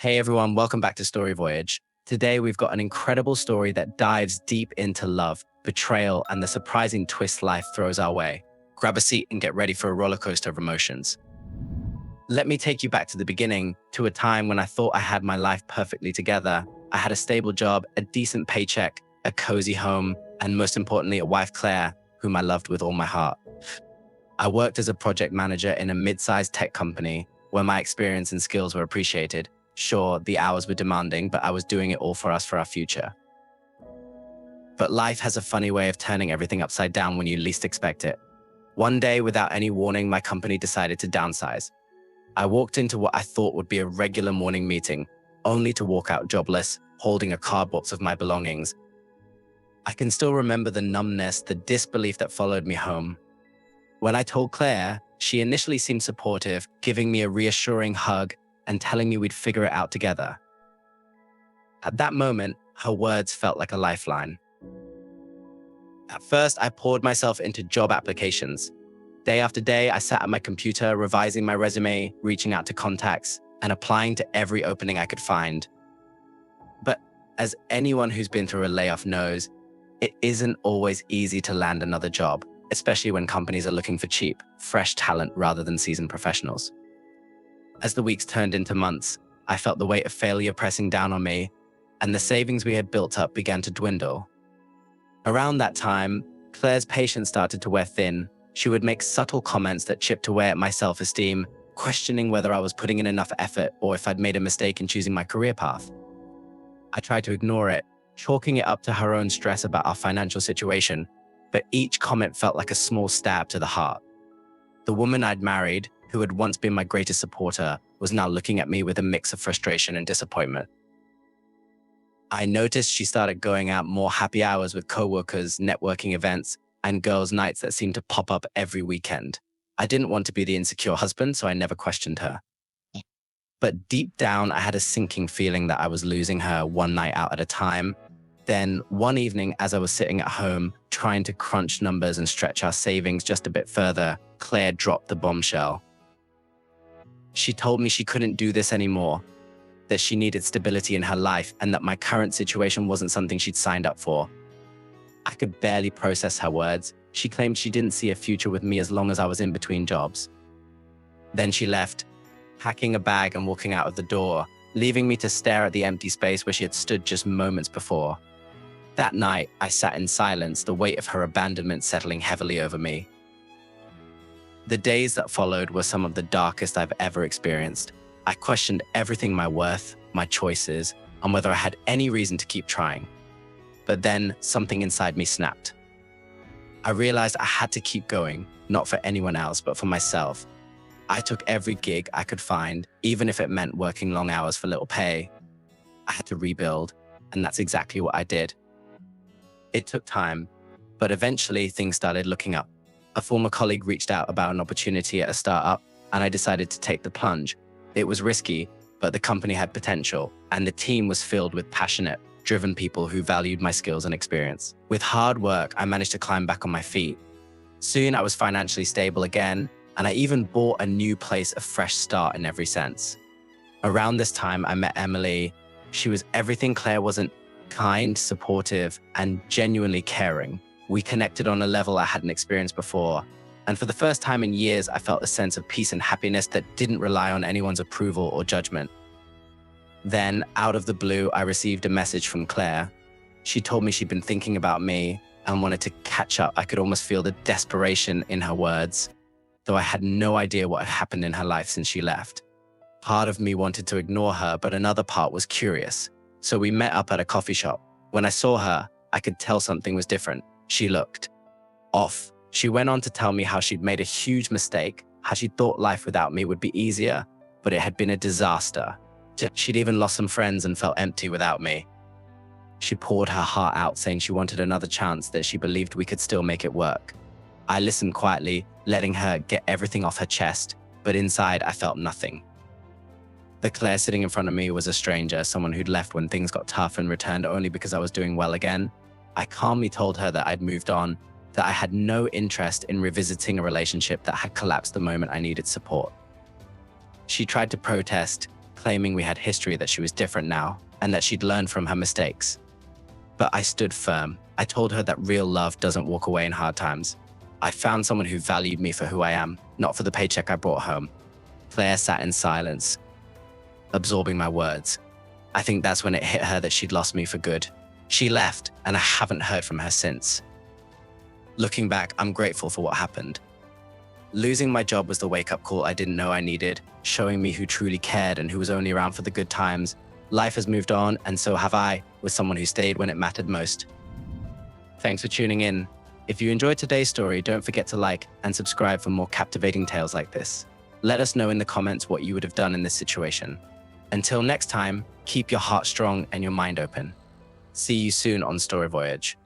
Hey everyone, welcome back to Story Voyage. Today we've got an incredible story that dives deep into love, betrayal, and the surprising twists life throws our way. Grab a seat and get ready for a roller coaster of emotions. Let me take you back to the beginning, to a time when I thought I had my life perfectly together. I had a stable job, a decent paycheck, a cozy home, and most importantly, a wife, Claire, whom I loved with all my heart. I worked as a project manager in a mid-sized tech company where my experience and skills were appreciated. Sure, the hours were demanding, but I was doing it all for us, for our future. But life has a funny way of turning everything upside down when you least expect it. One day, without any warning, my company decided to downsize. I walked into what I thought would be a regular morning meeting, only to walk out jobless, holding a cardbox of my belongings. I can still remember the numbness, the disbelief that followed me home. When I told Claire, she initially seemed supportive, giving me a reassuring hug and telling me we'd figure it out together. At that moment, her words felt like a lifeline. At first, I poured myself into job applications. Day after day, I sat at my computer, revising my resume, reaching out to contacts, and applying to every opening I could find. But as anyone who's been through a layoff knows, it isn't always easy to land another job, especially when companies are looking for cheap, fresh talent rather than seasoned professionals. As the weeks turned into months, I felt the weight of failure pressing down on me, and the savings we had built up began to dwindle. Around that time, Claire's patience started to wear thin. She would make subtle comments that chipped away at my self-esteem, questioning whether I was putting in enough effort or if I'd made a mistake in choosing my career path. I tried to ignore it, chalking it up to her own stress about our financial situation, but each comment felt like a small stab to the heart. The woman I'd married, who had once been my greatest supporter, was now looking at me with a mix of frustration and disappointment. I noticed she started going out more happy hours with coworkers, networking events, and girls' nights that seemed to pop up every weekend. I didn't want to be the insecure husband, so I never questioned her. But deep down, I had a sinking feeling that I was losing her one night out at a time. Then, one evening, as I was sitting at home, trying to crunch numbers and stretch our savings just a bit further, Claire dropped the bombshell. She told me she couldn't do this anymore, that she needed stability in her life, and that my current situation wasn't something she'd signed up for. I could barely process her words. She claimed she didn't see a future with me as long as I was in between jobs. Then she left, packing a bag and walking out of the door, leaving me to stare at the empty space where she had stood just moments before. That night, I sat in silence, the weight of her abandonment settling heavily over me. The days that followed were some of the darkest I've ever experienced. I questioned everything: my worth, my choices, and whether I had any reason to keep trying. But then something inside me snapped. I realized I had to keep going, not for anyone else, but for myself. I took every gig I could find, even if it meant working long hours for little pay. I had to rebuild, and that's exactly what I did. It took time, but eventually things started looking up. A former colleague reached out about an opportunity at a startup, and I decided to take the plunge. It was risky, but the company had potential, and the team was filled with passionate, driven people who valued my skills and experience. With hard work, I managed to climb back on my feet. Soon, I was financially stable again, and I even bought a new place, a fresh start in every sense. Around this time, I met Emily. She was everything Claire wasn't: kind, supportive, and genuinely caring. We connected on a level I hadn't experienced before, and for the first time in years, I felt a sense of peace and happiness that didn't rely on anyone's approval or judgment. Then, out of the blue, I received a message from Claire. She told me she'd been thinking about me and wanted to catch up. I could almost feel the desperation in her words, though I had no idea what had happened in her life since she left. Part of me wanted to ignore her, but another part was curious. So we met up at a coffee shop. When I saw her, I could tell something was different. She looked off. She went on to tell me how she'd made a huge mistake, how she thought life without me would be easier, but it had been a disaster. She'd even lost some friends and felt empty without me. She poured her heart out, saying she wanted another chance, that she believed we could still make it work. I listened quietly, letting her get everything off her chest, but inside I felt nothing. The Claire sitting in front of me was a stranger, someone who'd left when things got tough and returned only because I was doing well again. I calmly told her that I'd moved on, that I had no interest in revisiting a relationship that had collapsed the moment I needed support. She tried to protest, claiming we had history, that she was different now, and that she'd learned from her mistakes. But I stood firm. I told her that real love doesn't walk away in hard times. I found someone who valued me for who I am, not for the paycheck I brought home. Claire sat in silence, absorbing my words. I think that's when it hit her that she'd lost me for good. She left, and I haven't heard from her since. Looking back, I'm grateful for what happened. Losing my job was the wake-up call I didn't know I needed, showing me who truly cared and who was only around for the good times. Life has moved on, and so have I, with someone who stayed when it mattered most. Thanks for tuning in. If you enjoyed today's story, don't forget to like and subscribe for more captivating tales like this. Let us know in the comments what you would have done in this situation. Until next time, keep your heart strong and your mind open. See you soon on Story Voyage.